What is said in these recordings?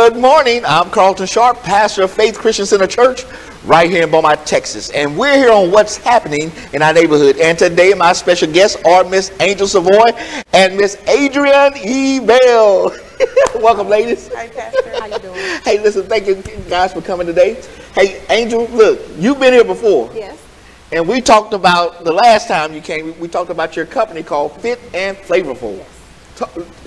Good morning. I'm Carlton Sharp, pastor of Faith Christian Center Church right here in Beaumont, Texas. And we're here on what's happening in our neighborhood. And today my special guests are Miss Angel Savoy and Miss Adrienne E. Bell. Welcome, ladies. Hi, Pastor. How you doing? Hey, listen, thank you guys for coming today. Hey, Angel, look, you've been here before. Yes. And we talked about, the last time you came, we talked about your company called Fit and Flavorful. Yes.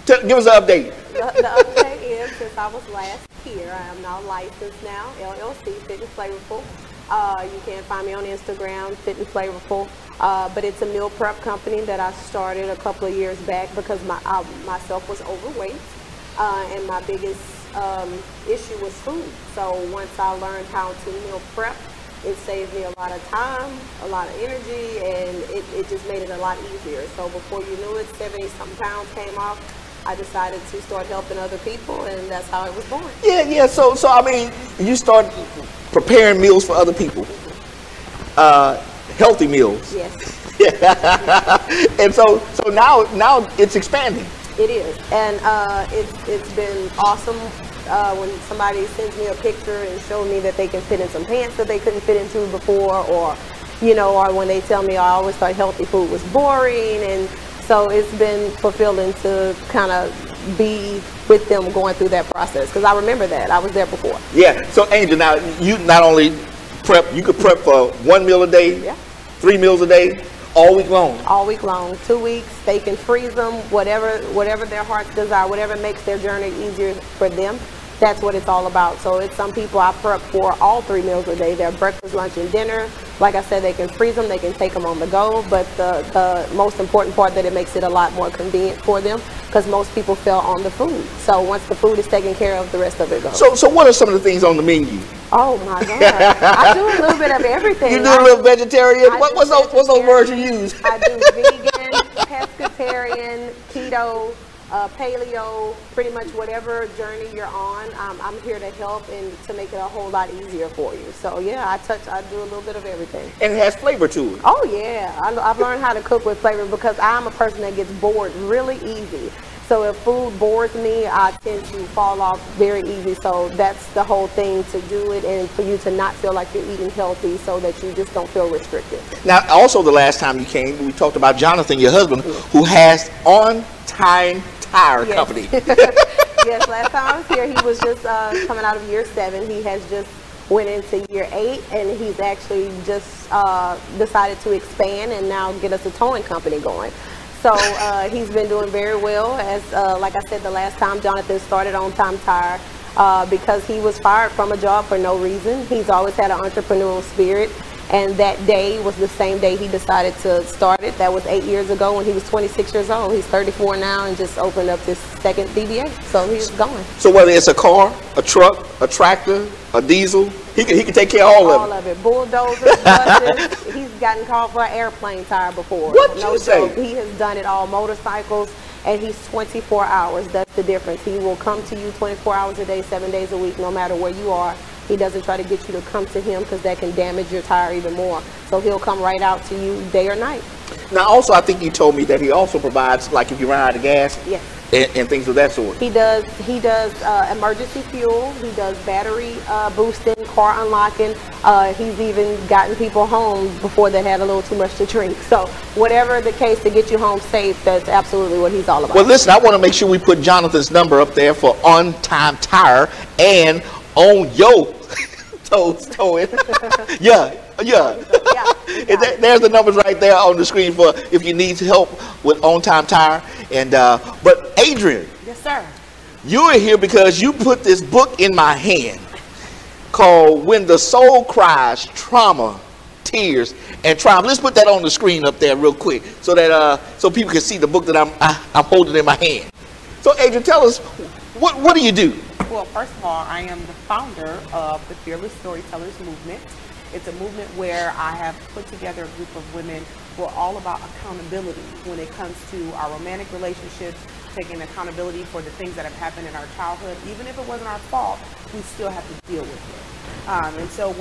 Give us an update. The update is, since I was last here, I am now licensed now, LLC, Fit and Flavorful. You can find me on Instagram, Fit and Flavorful. But it's a meal prep company that I started a couple of years back because myself was overweight. And my biggest issue was food. So once I learned how to meal prep, it saved me a lot of time, a lot of energy, and it just made it a lot easier. So before you knew it, 70-something pounds came off. I decided to start helping other people, and that's how it was born. Yeah. So I mean, you started preparing meals for other people, healthy meals. Yes. And so now it's expanding. It is, and it's been awesome. When somebody sends me a picture and shows me that they can fit in some pants that they couldn't fit into before, or when they tell me I always thought healthy food was boring, and so it's been fulfilling to kind of be with them going through that process, because I remember that I was there before. Yeah. So Angel, now you not only prep, you could prep for 1 meal a day, yeah, 3 meals a day, all week long. All week long, 2 weeks. They can freeze them, whatever their hearts desire, whatever makes their journey easier for them. That's what it's all about. So it's some people I prep for all 3 meals a day. Their breakfast, lunch, and dinner. Like I said, they can freeze them, they can take them on the go. But the most important part, that it makes it a lot more convenient for them, because most people fail on the food. So once the food is taken care of, the rest of it goes. So what are some of the things on the menu? Oh my God! I do a little bit of everything. You do a little vegetarian. What's those words you use? I do vegan, pescatarian, keto, paleo, pretty much whatever journey you're on. I'm here to help and to make it a whole lot easier for you. So yeah, I do a little bit of everything. And it has flavor to it. Oh yeah, I've learned how to cook with flavor, because I'm a person that gets bored really easy. So if food bores me, I tend to fall off very easy. So that's the whole thing, to do it and for you to not feel like you're eating healthy, so that you just don't feel restricted. Now, also the last time you came, we talked about Jonathan, your husband, who has On Time Tire Company. Yes, last time I was here, he was just coming out of year 7. He has just went into year 8, and he's actually just decided to expand and now get us a towing company going. So he's been doing very well. As like I said the last time, Jonathan started On Time Tire because he was fired from a job for no reason. He's always had an entrepreneurial spirit, and that day was the same day he decided to start it. That was 8 years ago when he was 26 years old. He's 34 now and just opened up this second DBA. So he's going. So whether it's a car, a truck, a tractor, a diesel, he can take care of all of it. Bulldozers, buses. He's gotten called for an airplane tire before. What you say? He has done it all. Motorcycles, and he's 24 hours. That's the difference. He will come to you 24 hours a day, 7 days a week, no matter where you are. He doesn't try to get you to come to him, because that can damage your tire even more. So he'll come right out to you day or night. Now, also, I think you told me that he also provides, like if you run out of gas, yes, and things of that sort. He does emergency fuel. He does battery boosting, car unlocking. He's even gotten people home before they had a little too much to drink. So whatever the case, to get you home safe, that's absolutely what he's all about. Well, listen, I want to make sure we put Jonathan's number up there for On Time Tire and On Yo Towing. Yeah. There's the numbers right there on the screen for if you need help with On Time Tire. And but Adrienne, yes, sir. You are here because you put this book in my hand called "When the Soul Cries: Trauma, Tears, and Triumph." Let's put that on the screen up there real quick, so that so people can see the book that I'm holding in my hand. So Adrienne, tell us, what do you do? Well, first of all, I am the founder of the Fearless Storytellers Movement. It's a movement where I have put together a group of women who are all about accountability when it comes to our romantic relationships, taking accountability for the things that have happened in our childhood. Even if it wasn't our fault, we still have to deal with it. And so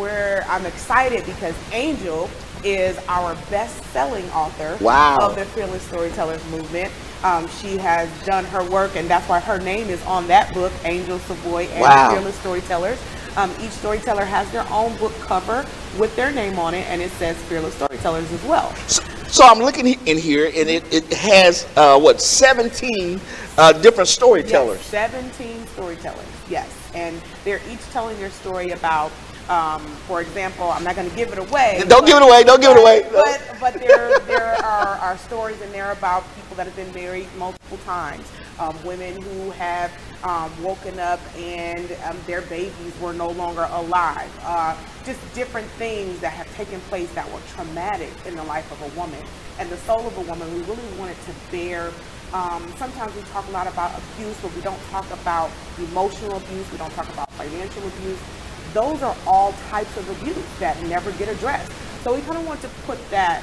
I'm excited because Angel is our best-selling author of the Fearless Storytellers Movement. She has done her work, and that's why her name is on that book, Angel Savoy and Wow. Fearless Storytellers. Each storyteller has their own book cover with their name on it, and it says Fearless Storytellers as well. So I'm looking in here, and it has, what, 17 different storytellers? Yes, 17 storytellers, yes. And they're each telling their story about, for example, I'm not going to give it away. Don't give it away. Don't give it away. But there are stories in there about people that have been married multiple times, women who have woken up and their babies were no longer alive. Just different things that have taken place that were traumatic in the life of a woman. And the soul of a woman, we really wanted to bear. Sometimes we talk a lot about abuse, but we don't talk about emotional abuse. We don't talk about financial abuse. Those are all types of abuse that never get addressed. So we kind of want to put that,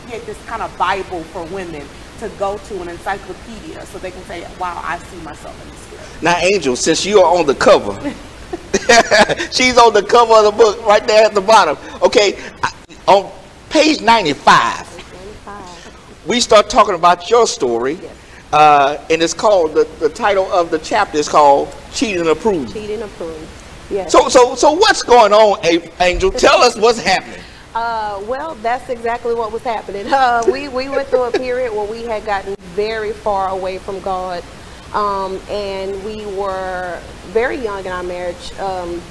create this kind of Bible for women to go to, an encyclopedia, so they can say, wow, I see myself in this story. Now, Angel, since you are on the cover, she's on the cover of the book right there at the bottom. Okay, on page 95, we start talking about your story, and it's called, the title of the chapter is called Cheating Approved. Cheating Approved, yes. So what's going on, Angel? Tell us what's happening. Well, that's exactly what was happening. We went through a period where we had gotten very far away from God, and we were very young in our marriage,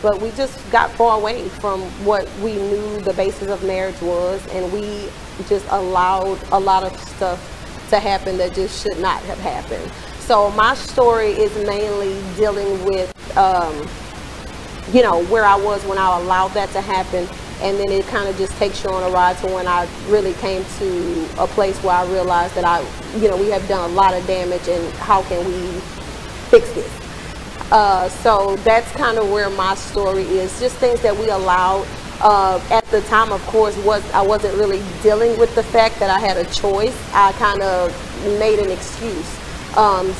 but we just got far away from what we knew the basis of marriage was, and we just allowed a lot of stuff to happen that just should not have happened. So my story is mainly dealing with, you know, where I was when I allowed that to happen. And then it kind of just takes you on a ride to when I really came to a place where I realized that we have done a lot of damage, and how can we fix this? So that's kind of where my story is, just things that we allowed. At the time, of course, I wasn't really dealing with the fact that I had a choice. I kind of made an excuse.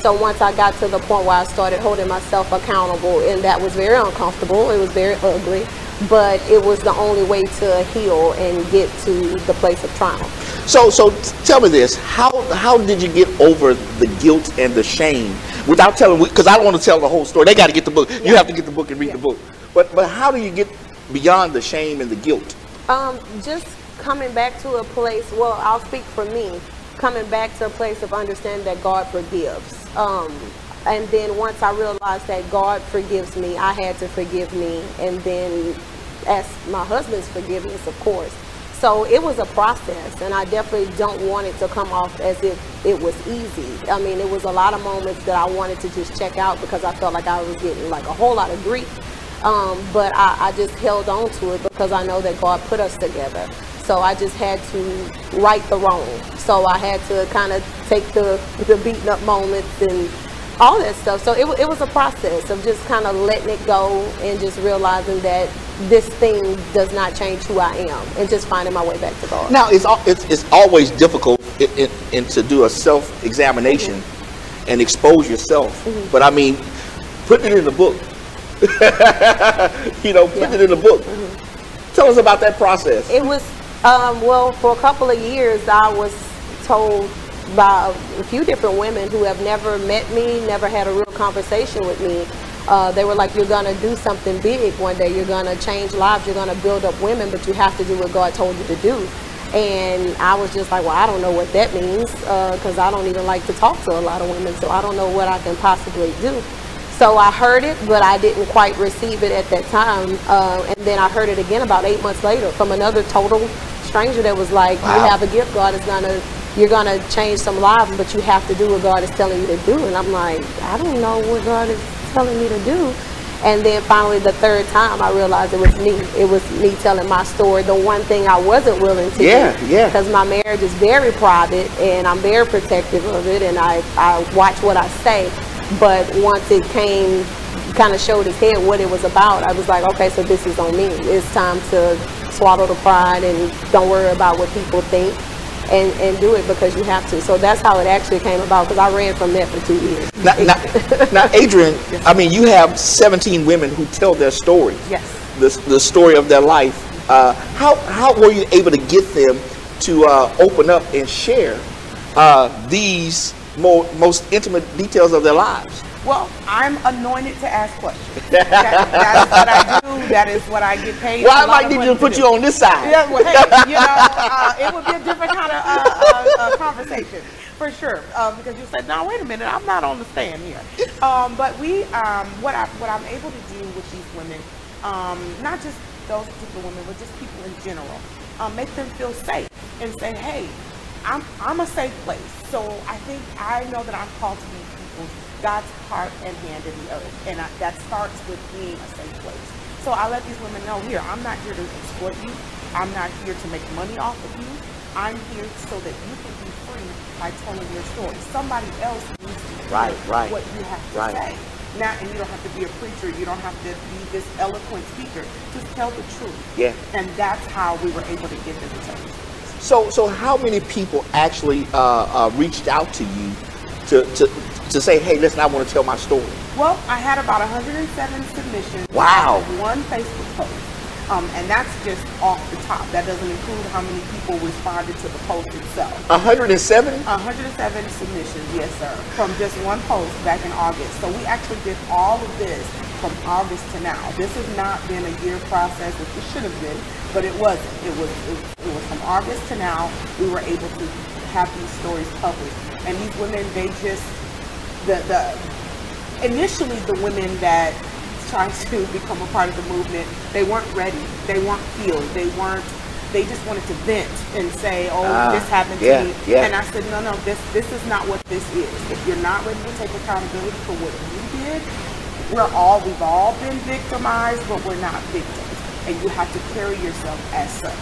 So once I got to the point where I started holding myself accountable, and that was very uncomfortable, it was very ugly, but it was the only way to heal and get to the place of triumph. So tell me this, how did you get over the guilt and the shame without telling, because I don't want to tell the whole story. They got to get the book. You have to get the book and read the book. But how do you get beyond the shame and the guilt? Just coming back to a place, well, I'll speak for me, coming back to a place of understanding that God forgives. And then once I realized that God forgives me, I had to forgive me, and then ask my husband's forgiveness, of course. So it was a process, and I definitely don't want it to come off as if it was easy. I mean, it was a lot of moments that I wanted to just check out because I felt like I was getting like a whole lot of grief. But I just held on to it because I know that God put us together. So I just had to right the wrong. So I had to kind of take the beaten up moments and all that stuff. So it was a process of just kind of letting it go and just realizing that this thing does not change who I am, and just finding my way back to God. Now, it's always difficult to do a self-examination and expose yourself. But I mean, put it in the book. You know, put it in the book. Tell us about that process. It was, well, for a couple of years, I was told by a few different women who have never met me, never had a real conversation with me. They were like, you're going to do something big one day. You're going to change lives. You're going to build up women, but you have to do what God told you to do. And I was just like, well, I don't know what that means, because I don't even like to talk to a lot of women, so I don't know what I can possibly do. So I heard it, but I didn't quite receive it at that time. And then I heard it again about 8 months later from another total stranger that was like, wow, you have a gift. God is you're gonna change some lives, but you have to do what God is telling you to do. And I'm like, I don't know what God is telling me to do. And then finally, the third time, I realized it was me. It was me telling my story. The one thing I wasn't willing to do, because my marriage is very private and I'm very protective of it, and I watch what I say. But once it came, kind of showed its head what it was about, I was like, okay, so this is on me. It's time to swallow the pride and don't worry about what people think, and do it because you have to. So that's how it actually came about, because I ran from that for 2 years. Now Adrian, yes. I mean, you have 17 women who tell their story. Yes. The story of their life. How were you able to get them to open up and share these most intimate details of their lives. Well, I'm anointed to ask questions. That is what I do. That is what I get paid. Well, I might need to put you on this side. Yeah, well, hey, it would be a different kind of conversation for sure. Because you said, "No, wait a minute, I'm not on the stand here." But what I'm able to do with these women, not just those particular women, but just people in general, make them feel safe and say, "Hey, I'm a safe place." So I know that I'm called to be God's heart and hand in the earth, and that starts with being a safe place. So I let these women know, here, I'm not here to exploit you. I'm not here to make money off of you. I'm here so that you can be free by telling your story. Somebody else needs to hear what you have to say. Now, and you don't have to be a preacher. You don't have to be this eloquent speaker. Just tell the truth. Yeah. And that's how we were able to get them to tell the story. So how many people actually reached out to you to say, hey, listen, I want to tell my story? Well, I had about 107 submissions. Wow. One Facebook post. And that's just off the top. That doesn't include how many people responded to the post itself. 107? 107 submissions, yes, sir. From just one post back in August. So we actually did all of this from August to now. This has not been a year process, which it should have been, but it wasn't. It was from August to now. We were able to have these stories published. And these women, they just, initially the women that tried to become a part of the movement, they weren't ready. They weren't healed. They just wanted to vent and say, oh, this happened to me. Yeah. And I said, no, this is not what this is. If you're not ready to take accountability for what you did, we've all been victimized, but we're not victims. And you have to carry yourself as such.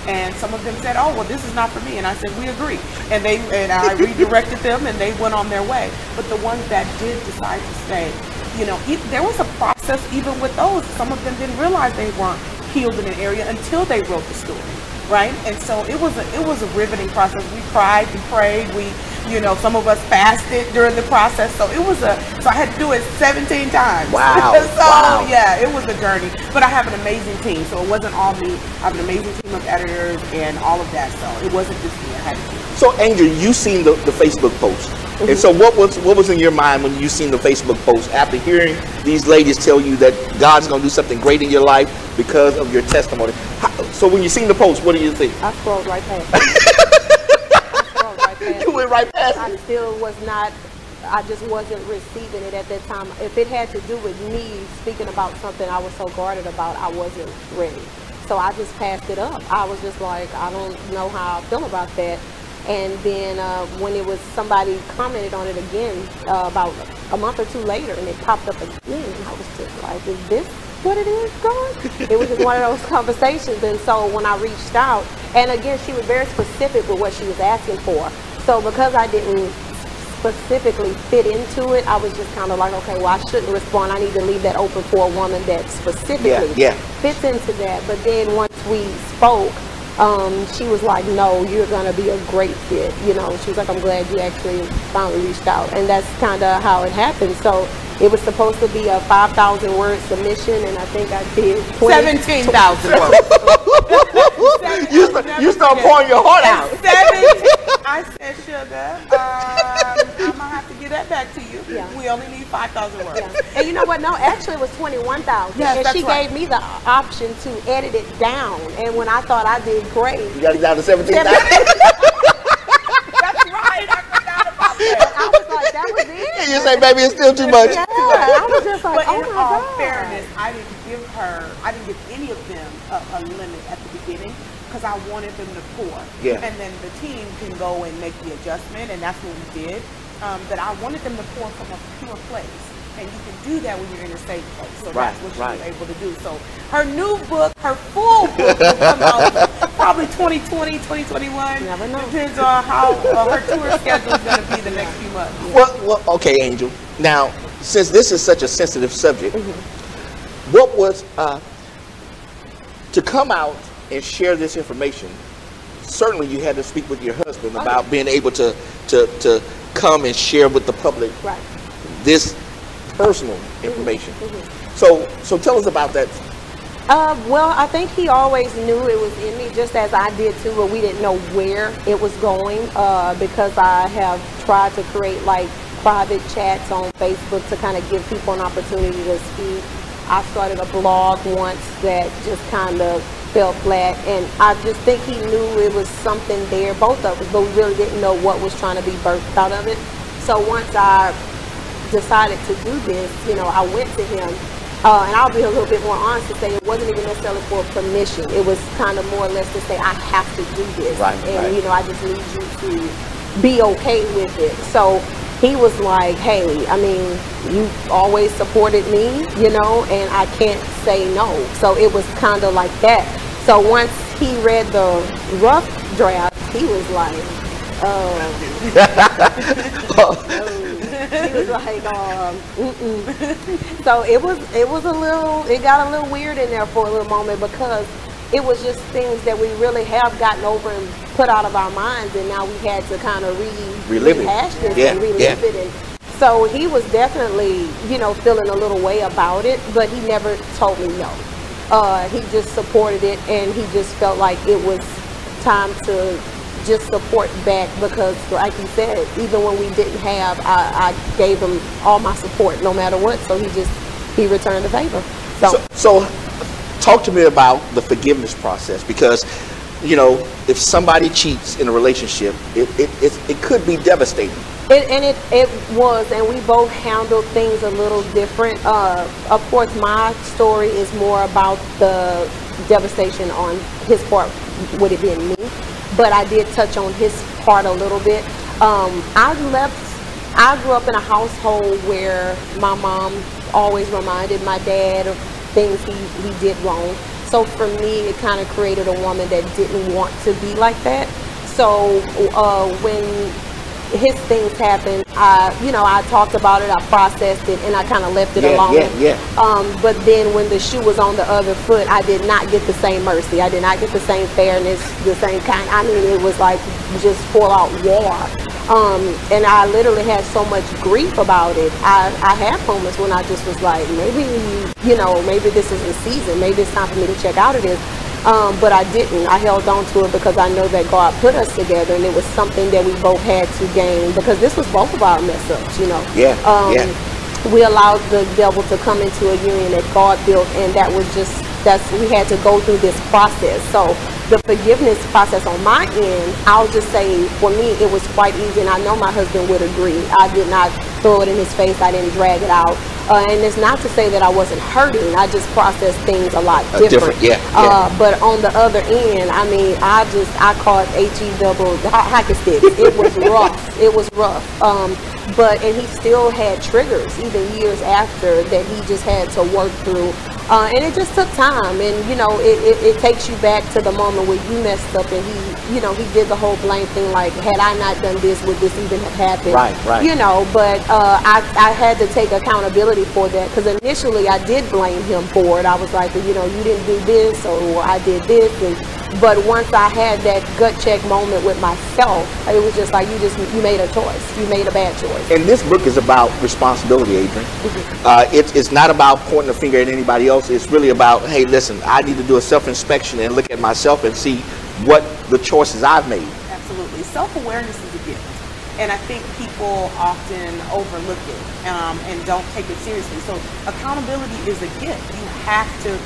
And some of them said, oh, well, this is not for me. And I said, we agree. And I redirected them and they went on their way. But the ones that did decide to stay, there was a process even with those. Some of them didn't realize they weren't healed in an area until they wrote the story, right? And so it was a riveting process. We cried, we prayed, some of us fasted during the process. So so I had to do it 17 times. Wow. Wow. Yeah, it was a journey. But I have an amazing team. So it wasn't all me. I have an amazing team of editors and all of that. So it wasn't just me. I had to do it. So Angel, you seen the Facebook post. And so what was in your mind when you seen the Facebook post after hearing these ladies tell you that God's going to do something great in your life because of your testimony? So when you seen the post, what do you think? I scrolled right past it. You went right past it. I still was not, I just wasn't receiving it at that time. If it had to do with me speaking about something I was so guarded about, I wasn't ready. So I just passed it up. I was just like, I don't know how I feel about that. And then when it was, somebody commented on it again about a month or two later, and it popped up again, and I was just like, is this what it is, God? It was just one of those conversations. And so when I reached out, and again, she was very specific with what she was asking for. So because I didn't specifically fit into it, I was just kind of like, okay, well, I shouldn't respond. I need to leave that open for a woman that specifically fits into that. But then once we spoke, she was like, no, you're going to be a great fit. She was like, I'm glad you actually finally reached out. And that's kind of how it happened. So it was supposed to be a 5,000 word submission, and I think I did 17,000 words. You start pouring your heart out. I said, sugar, I'm going to have to give that back to you. Yeah. We only need 5,000 words. Yeah. And you know what? No, actually it was 21,000. Yes, and she gave me the option to edit it down. And when I thought I did great. You got it down to 17,000? That's right. I forgot about that. I was like, that was it? And you say, baby, it's still too much. Yeah, I was just like, but oh in my all God. fairness, I didn't give any of them a limit at the beginning, because I wanted them to pour. Yeah. And then the team can go and make the adjustment, and that's what we did. But I wanted them to pour from a pure place. And you can do that when you're in a safe place. So that's what she was able to do. So her new book, her full book, will come out probably 2020, 2021. Never know. Depends on how her tour schedule is going to be the next few months. Well, okay, Angel. Now, since this is such a sensitive subject, what was to come out and share this information? Certainly, you had to speak with your husband about being able to come and share with the public this personal information. So tell us about that Well, I think he always knew it was in me, just as I did too, but we didn't know where it was going because I have tried to create like private chats on Facebook to kind of give people an opportunity to speak. I started a blog once that just kind of fell flat, and I just think he knew it was something there, both of us, but we really didn't know what was trying to be birthed out of it. So once I decided to do this, you know, I went to him, and I'll be a little bit more honest to say it wasn't even necessarily for permission. It was kind of more or less to say, I have to do this, and you know, I just need you to be okay with it. So he was like, hey, I mean, you always supported me, you know, and I can't say no. So it was kind of like that. So once he read the rough draft, he was like, he was like, So it got a little weird in there for a little moment, because it was just things that we really have gotten over and put out of our minds, and now we had to kind of rehash this and relive it. And so he was definitely, you know, feeling a little way about it, but he never told me no. He just supported it, and he just felt like it was time to just support back, because like you said, even when we didn't have, I gave him all my support no matter what, so he returned the favor. So talk to me about the forgiveness process, because you know, if somebody cheats in a relationship, it could be devastating. It was, and we both handled things a little different. Of course, my story is more about the devastation on his part, would it being me, but I did touch on his part a little bit. I grew up in a household where my mom always reminded my dad of things he did wrong. So for me, it kind of created a woman that didn't want to be like that. So when his things happened, I talked about it, I processed it, and I kind of left it alone. But then when the shoe was on the other foot, I did not get the same mercy. I did not get the same fairness, the same kind. I mean, it was like just full out war. And I literally had so much grief about it. I had moments when I just was like, maybe this is the season. Maybe it's time for me to check out of this. But I didn't. I held on to it because I know that God put us together, and it was something that we both had to gain, because this was both of our mess ups, you know. We allowed the devil to come into a union that God built, and we had to go through this process. So the forgiveness process on my end, I'll just say, for me, it was quite easy, and I know my husband would agree. I did not throw it in his face. I didn't drag it out. And it's not to say that I wasn't hurting. I just processed things a lot different. But on the other end, I mean, I caught hockey sticks. It was rough. It was rough. And he still had triggers even years after that he just had to work through. And it just took time, and you know, it takes you back to the moment where you messed up, and he did the whole blame thing, like, had I not done this, would this even have happened? Right. You know, but I had to take accountability for that, because initially I did blame him for it. I was like, you know, you didn't do this, or I did this, but once I had that gut check moment with myself, it was just like, you made a choice. You made a bad choice. And this book is about responsibility, Adrian. It's not about pointing a finger at anybody else. It's really about, hey, listen, I need to do a self-inspection and look at myself and see what the choices I've made. Absolutely. Self-awareness is a gift. And I think people often overlook it and don't take it seriously. So accountability is a gift. You have to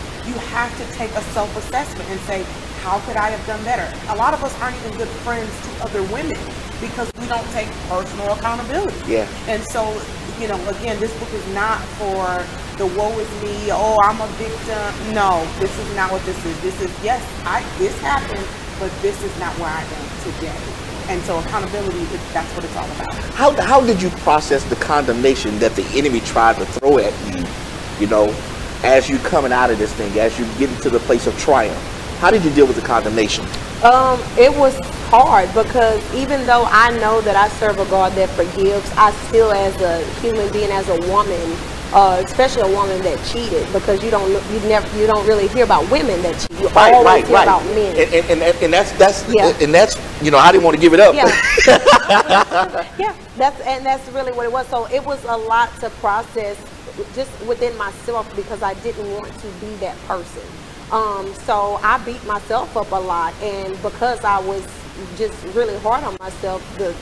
take a self-assessment and say, how could I have done better? A lot of us aren't even good friends to other women because we don't take personal accountability. And so, you know, again, this book is not for the woe is me, oh, I'm a victim. No, this is not what this is. This is, yes, this happened, but this is not where I am today. And so accountability, that's what it's all about. How did you process the condemnation that the enemy tried to throw at you, you know, as you coming out of this thing, as you get into the place of triumph? How did you deal with the condemnation? It was hard, because even though I know that I serve a God that forgives, I still, as a human being, as a woman, especially a woman that cheated, because you don't really hear about women that cheat. You always hear about men. And that's you know, I didn't want to give it up. That's really what it was. So it was a lot to process just within myself, because I didn't want to be that person. So I beat myself up a lot, and because I was just really hard on myself, the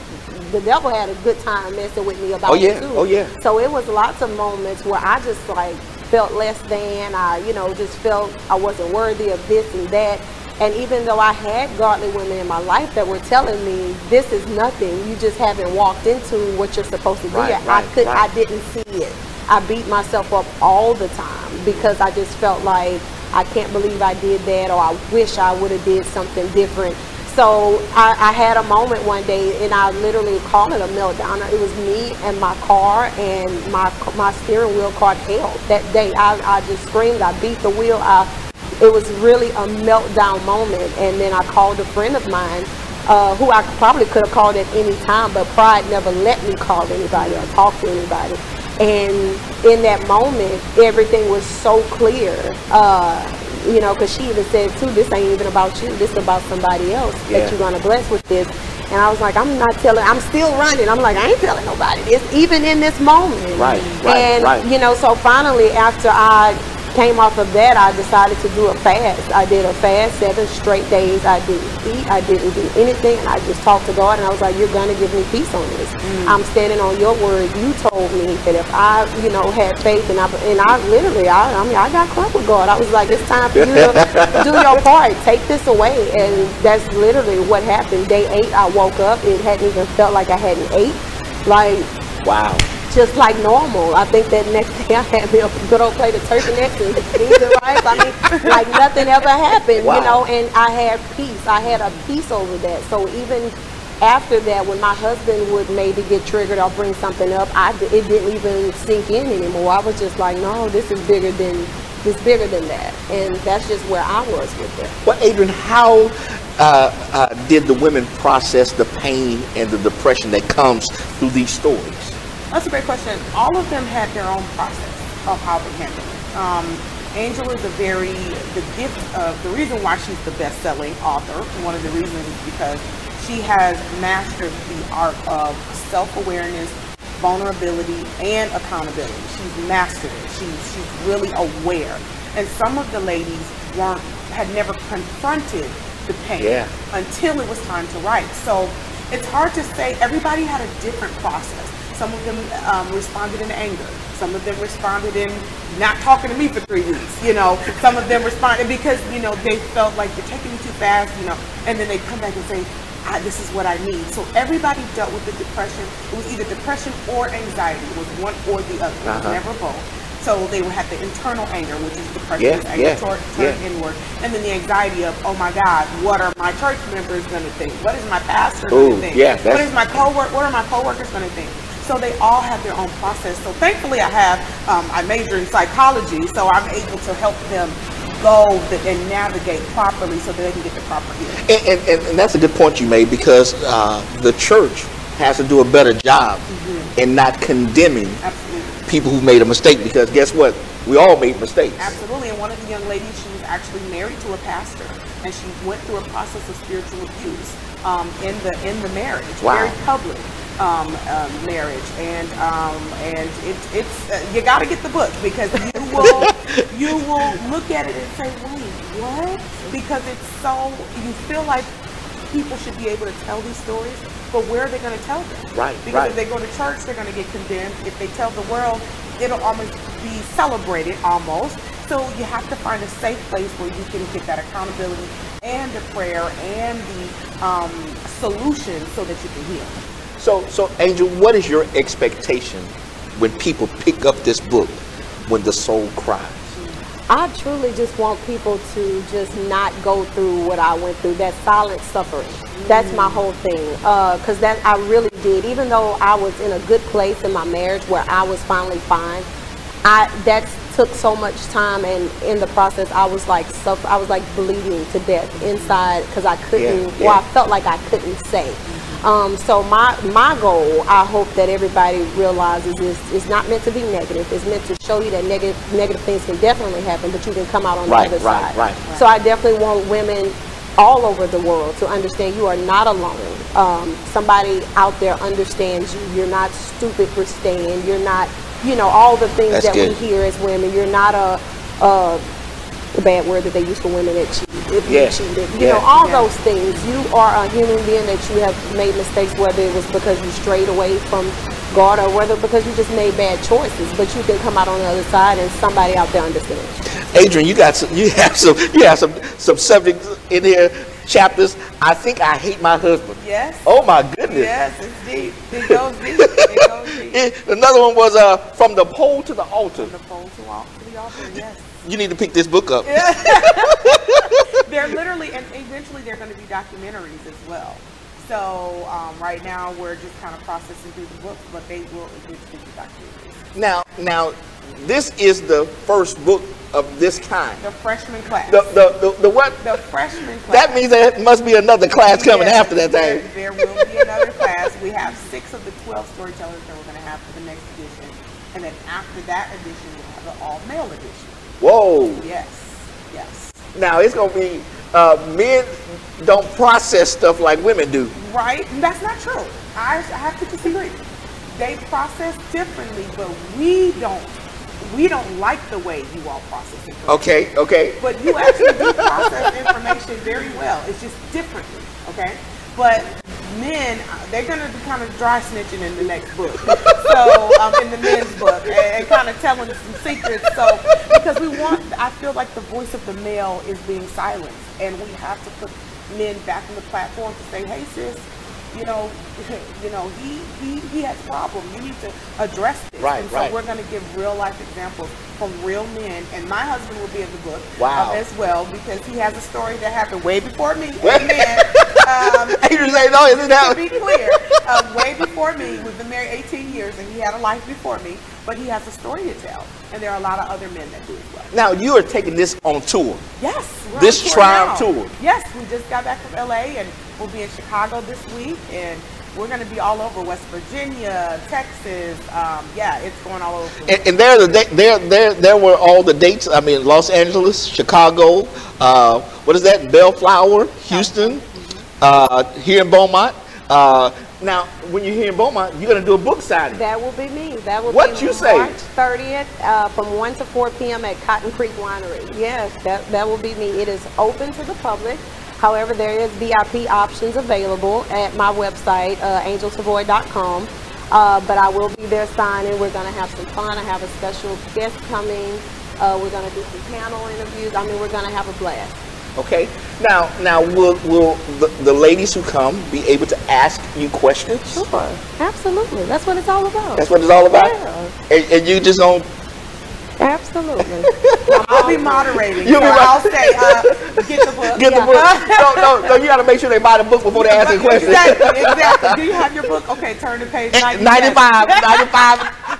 devil had a good time messing with me about it too. Oh yeah. So it was lots of moments where I just like felt less than, I just felt I wasn't worthy of this and that. And even though I had godly women in my life that were telling me, this is nothing, you just haven't walked into what you're supposed to be at, I didn't see it. I beat myself up all the time because I just felt like I can't believe I did that, or I wish I would have did something different. So I had a moment one day, and I literally call it a meltdown. It was me and my car, and my steering wheel caught hell. That day I just screamed, I beat the wheel. It was really a meltdown moment. And then I called a friend of mine, who I probably could have called at any time, but pride never let me call anybody or talk to anybody. And in that moment, everything was so clear, because she even said too, this ain't even about you, this is about somebody else that you're gonna bless with this. And I was like, I'm still running. I'm like, I ain't telling nobody this, even in this moment. So finally, after I came off of that, I decided to do a fast. I did a fast 7 straight days. I didn't eat, I didn't do anything, and I just talked to God, and I was like, you're gonna give me peace on this. I'm standing on your word. You told me that if I, had faith, and I got crap with God. I was like, it's time for you to do your part. Take this away. And that's literally what happened. Day 8, I woke up. It hadn't even felt like I hadn't ate. Like, wow. Just like normal. I think that next day I had me a good old plate of turkey necks and beans and rice. I mean, like nothing ever happened, and I had peace. I had a peace over that. So even after that, when my husband would maybe get triggered or bring something up, it didn't even sink in anymore. I was just like, no, this is bigger than that. And that's just where I was with it. Well, Adrian, how did the women process the pain and the depression that comes through these stories? That's a great question. All of them had their own process of how they handled it. Angel is the reason why she's the best-selling author, one of the reasons is because she has mastered the art of self-awareness, vulnerability, and accountability. She's mastered it. She's really aware. And some of the ladies had never confronted the pain until it was time to write. So it's hard to say. Everybody had a different process. Some of them responded in anger. Some of them responded in not talking to me for 3 weeks. Some of them responded because they felt like you're taking me too fast. And then they come back and say, this is what I need. So everybody dealt with the depression. It was either depression or anxiety. It was one or the other. It was never both. So they would have the internal anger, which is depression, anger turned inward, and then the anxiety of, oh my God, what are my church members going to think? What is my pastor going to think? What is my what are my coworkers going to think? So they all have their own process. So thankfully I major in psychology, so I'm able to help them go and navigate properly so that they can get the proper healing. And that's a good point you made, because the church has to do a better job in not condemning people who made a mistake, because guess what? We all made mistakes. Absolutely. And one of the young ladies, she was actually married to a pastor, and she went through a process of spiritual abuse in the marriage, very public marriage, and it's you got to get the book, because you will look at it and say, wait, what? Because it's so, you feel like people should be able to tell these stories, but where are they going to tell them? Because if they go to church, they're going to get condemned. If they tell the world, it'll almost be celebrated almost. So you have to find a safe place where you can get that accountability and the prayer and the solution so that you can heal. So Angel, what is your expectation when people pick up this book, When the Soul Cries? I truly just want people to just not go through what I went through, that silent suffering. That's my whole thing, because that I really did. Even though I was in a good place in my marriage where I was finally fine, that took so much time, and in the process I was like bleeding to death inside, because I couldn't, I felt like I couldn't say. So my goal, I hope that everybody realizes, is it's not meant to be negative. It's meant to show you that negative things can definitely happen, but you can come out on the other side. So I definitely want women all over the world to understand you are not alone. Somebody out there understands you. You're not stupid for staying. You're not, all the things that we hear as women. You're not the bad word that they use for women that cheat. If you Yeah. cheated, Yeah. know, all those things. You are a human being that you have made mistakes, whether it was because you strayed away from God or whether because you just made bad choices. But you can come out on the other side and somebody out there understands. Adrian, you have some subjects in here, chapters. I think I hate my husband. Yes. Oh my goodness. Yes, it's deep. It goes deep. It goes deep. Another one was from the pole to the altar. From the pole to the altar. Yes. You need to pick this book up. Yeah. They're literally, and eventually they're going to be documentaries as well. So right now we're just kind of processing through the books, but they will eventually be documentaries. Now, this is the first book of this kind. The freshman class. The what? The freshman class. That means there must be another class coming Yes, after that thing. There will be another class. We have 6 of the 12 storytellers that we're going to have for the next edition. And then after that edition, we'll have an all-male edition. Whoa. Yes. Yes. Now, it's going to be, men don't process stuff like women do. Right? That's not true. I have to disagree. They process differently, but we don't like the way you all process information. Okay. But you actually do process information very well. It's just differently, okay? But men, they're going to be kind of dry snitching in the next book. So, in the men's book, and kind of telling some secrets. So, because I feel like the voice of the male is being silenced. And we have to put men back on the platform to say, hey, sis, he has a problem. You need to address this. Right, and so right. we're going to give real life examples from real men. And my husband will be in the book as well, because he has a story that happened way before me. Amen. Adrian say no, isn't that? To be clear, way before me. We've been married 18 years, and he had a life before me. But he has a story to tell, and there are a lot of other men that do as well. Now, you are taking this on tour. Yes. We're This on tour trial now. tour. Yes, we just got back from LA, and we'll be in Chicago this week, and we're going to be all over West Virginia, Texas. It's going all over. And there were all the dates. I mean, Los Angeles, Chicago, what is that? Bellflower, Houston, here in Beaumont. Now, when you're here in Beaumont, you're going to do a book signing. That will be me. That will What be you say? March 30th from 1 to 4 p.m. at Cotton Creek Winery. Yes, that will be me. It is open to the public. However, there is VIP options available at my website, angelsavoy.com. But I will be there signing. We're going to have some fun. I have a special guest coming. We're going to do some panel interviews. I mean, we're going to have a blast. Okay. Now, will the ladies who come be able to ask you questions? Sure, absolutely. That's what it's all about. That's what it's all about? Yeah. And you just gonna... Absolutely. I'll be moderating. You'll be I'll say, get the book. Get the book. No, you got to make sure they buy the book before they ask a question. Exactly. Do you have your book? Okay, turn to page 97.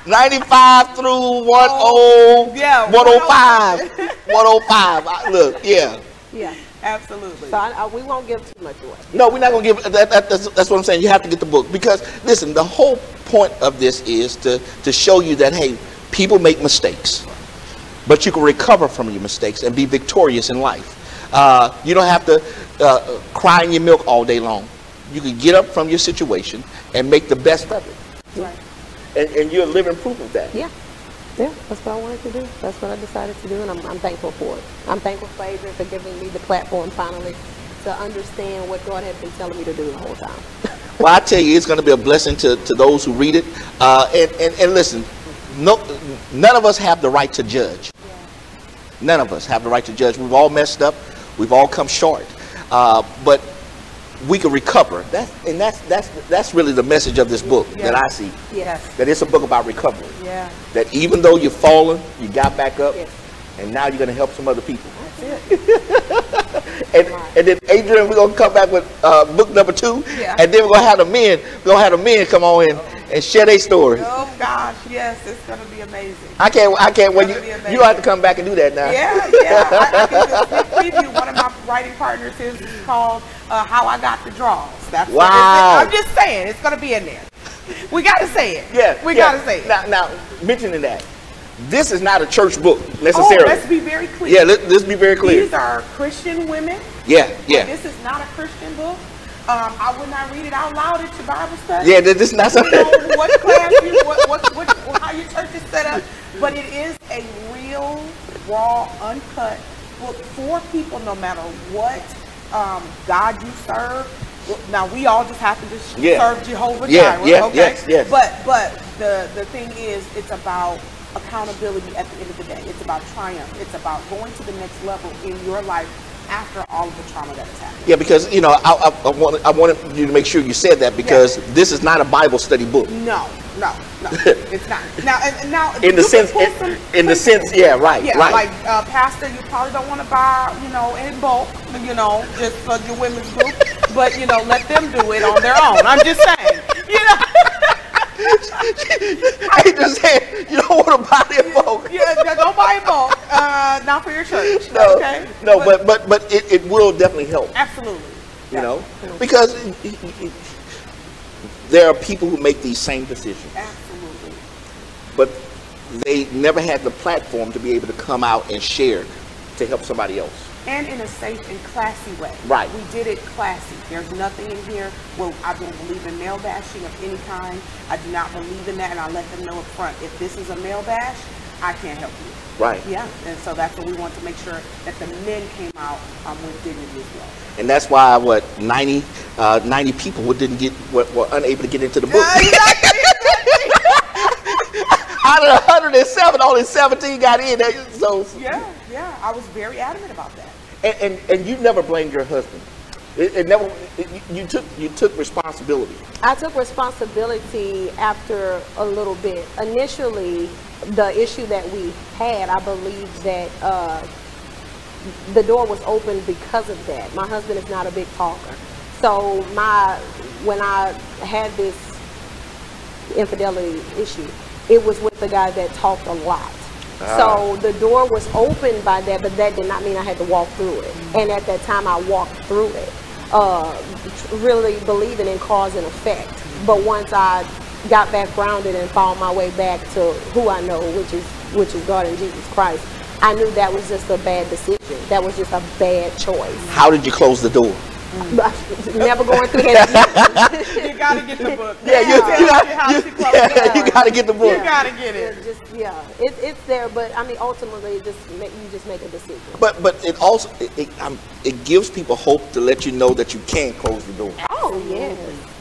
95 through 105. 105. Look, yeah. Yeah. Absolutely. So we won't give too much away. No, we're not going to give, that's what I'm saying. You have to get the book. Because, listen, the whole point of this is to show you that, hey, people make mistakes. But you can recover from your mistakes and be victorious in life. You don't have to cry in your milk all day long. You can get up from your situation and make the best of it. Right. And you're a living proof of that. Yeah. Yeah, that's what I wanted to do. That's what I decided to do, and I'm thankful for it. I'm thankful for Adrian for giving me the platform finally to understand what God had been telling me to do the whole time. Well, I tell you, it's going to be a blessing to those who read it. And listen, none of us have the right to judge. None of us have the right to judge. We've all messed up. We've all come short. But we can recover. That's really the message of this book that I see. Yes. That it's a book about recovery. Yeah. That even though you've fallen, you got back up, Yes. and now you're going to help some other people. That's it. And then Adrian, we're going to come back with book number 2, Yeah. and then we're going to have the men come on in and share their stories. Oh gosh, yes, it's gonna be amazing. I can't wait. You don't have to come back and do that now. Yeah. I can do a sneak preview. One of my writing partners is called "How I Got the Draws." That's what Wow. I'm just saying, it's gonna be in there. We gotta say it. We gotta say it. Now, mentioning that, this is not a church book necessarily. Oh, let's be very clear. Yeah, let's be very clear. These are Christian women. Yeah. This is not a Christian book. I would not read it out loud at your Bible study. Yeah, this is not something. You know what class how your church is set up, but it is a real, raw, uncut for people, no matter what God you serve. Now we all just happen to serve Jehovah Jireh, okay? Yes. But the thing is, it's about accountability at the end of the day. It's about triumph. It's about going to the next level in your life after all of the trauma that has happened. Yeah, because I wanted you to make sure you said that, because this is not a Bible study book. No, it's not. Now in the sense, yeah, right, yeah, right. Like Pastor, you probably don't want to buy, in bulk, just for your women's group, but let them do it on their own. I'm just saying, I just said you don't want to buy it in bulk. Yeah, don't buy it in bulk. Not for your church. No, okay? No, but it will definitely help. Absolutely. Because there are people who make these same decisions. Absolutely. But they never had the platform to be able to come out and share to help somebody else. And in a safe and classy way. Right. We did it classy. There's nothing in here where I don't believe in male bashing of any kind. I do not believe in that, and I let them know up front. If this is a male bash, I can't help you. Right. Yeah. And so that's what we want to make sure that the men came out with dignity as well. And that's why 90 people were unable to get into the book. Exactly. Out of 107, only 17 got in. So yeah, I was very adamant about that. And you never blamed your husband. You took responsibility. I took responsibility after a little bit. Initially, the issue that we had, I believe that the door was open because of that. My husband is not a big talker. So when I had this infidelity issue, it was with the guy that talked a lot. So the door was opened by that, but that did not mean I had to walk through it. And at that time, I walked through it, really believing in cause and effect. But once I got back grounded and found my way back to who I know, which is God and Jesus Christ, I knew that was just a bad decision. That was just a bad choice. How did you close the door? Never going through that. You gotta get the book. Yeah, you gotta get the book. You gotta get it. It's there, but I mean, ultimately, you just make a decision. But it also it gives people hope to let you know that you can close the door. Oh yes.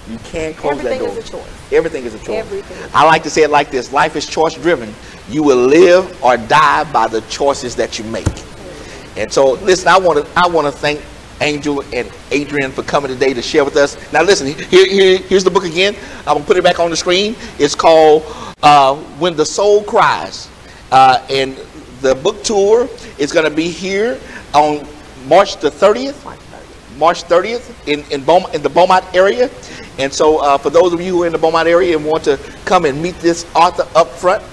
You can close that door. Everything is a choice. Everything is a choice. Everything. I like to say it like this: life is choice driven. You will live or die by the choices that you make. And so, listen, I want to thank Angel and Adrian for coming today to share with us. Now listen, here's the book again. I'm going to put it back on the screen. It's called When the Soul Cries. And the book tour is going to be here on March the 30th. March 30th in the Beaumont area. And so for those of you who are in the Beaumont area and want to come and meet this author up front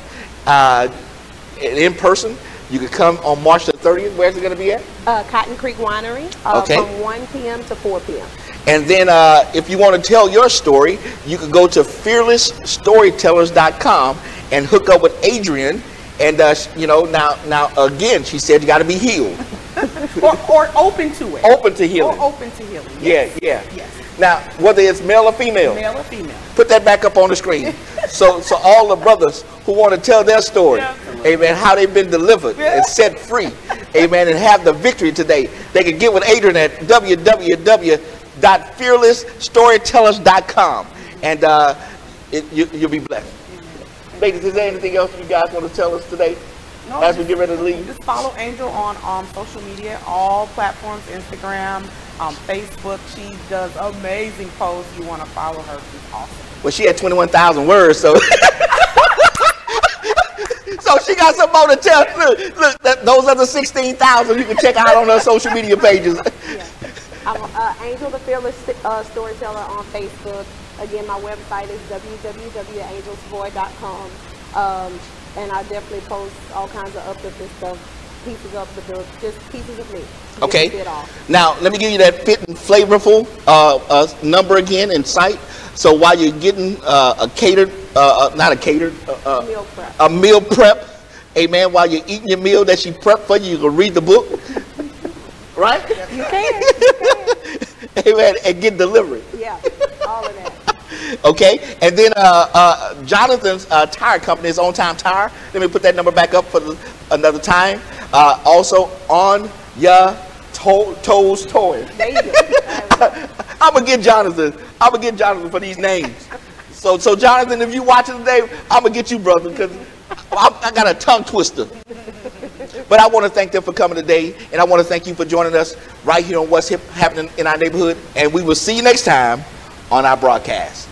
in person, you can come on March the 30th. Where's it going to be at? Cotton Creek Winery from 1 p.m. to 4 p.m. And then if you want to tell your story, you can go to fearlessstorytellers.com and hook up with Adrian. And, now again, she said you got to be healed. or open to it. Open to healing. Or open to healing. Yes. Yeah. Yes. Now, whether it's male or female. Male or female. Put that back up on the screen. so all the brothers who want to tell their story, amen, how they've been delivered and set free, amen, and have the victory today, they can get with Adrian at www.fearlessstorytellers.com. And you'll be blessed. Ladies, is there anything else you guys want to tell us today? No, as we get ready to leave? Just follow Angel on social media, all platforms, Instagram, Facebook. She does amazing posts. You want to follow her. She's awesome. Well, she had 21,000 words, so so she got some more to tell. Look, those other 16,000 you can check out on her social media pages. I'm Angel the Fearless Storyteller on Facebook. Again, my website is www.angelsvoid.com. And I definitely post all kinds of uplifting stuff, pieces of the book, just pieces of me. Okay. Now, let me give you that fit and flavorful number again in sight. So while you're getting a meal prep, amen, while you're eating your meal that she prepped for you, you can read the book. Right? You can. Amen. And get delivery. Yeah, all of that. Okay, and then Jonathan's tire company is On Time Tire. Let me put that number back up for another time. Also on Yeah, Toes Toy. There you go. I'm gonna get Jonathan. I'm gonna get Jonathan for these names. So Jonathan, if you watching today, I'm gonna get you, brother, because I got a tongue twister. But I want to thank them for coming today, and I want to thank you for joining us right here on What's Happening in Our Neighborhood. And we will see you next time on our broadcast.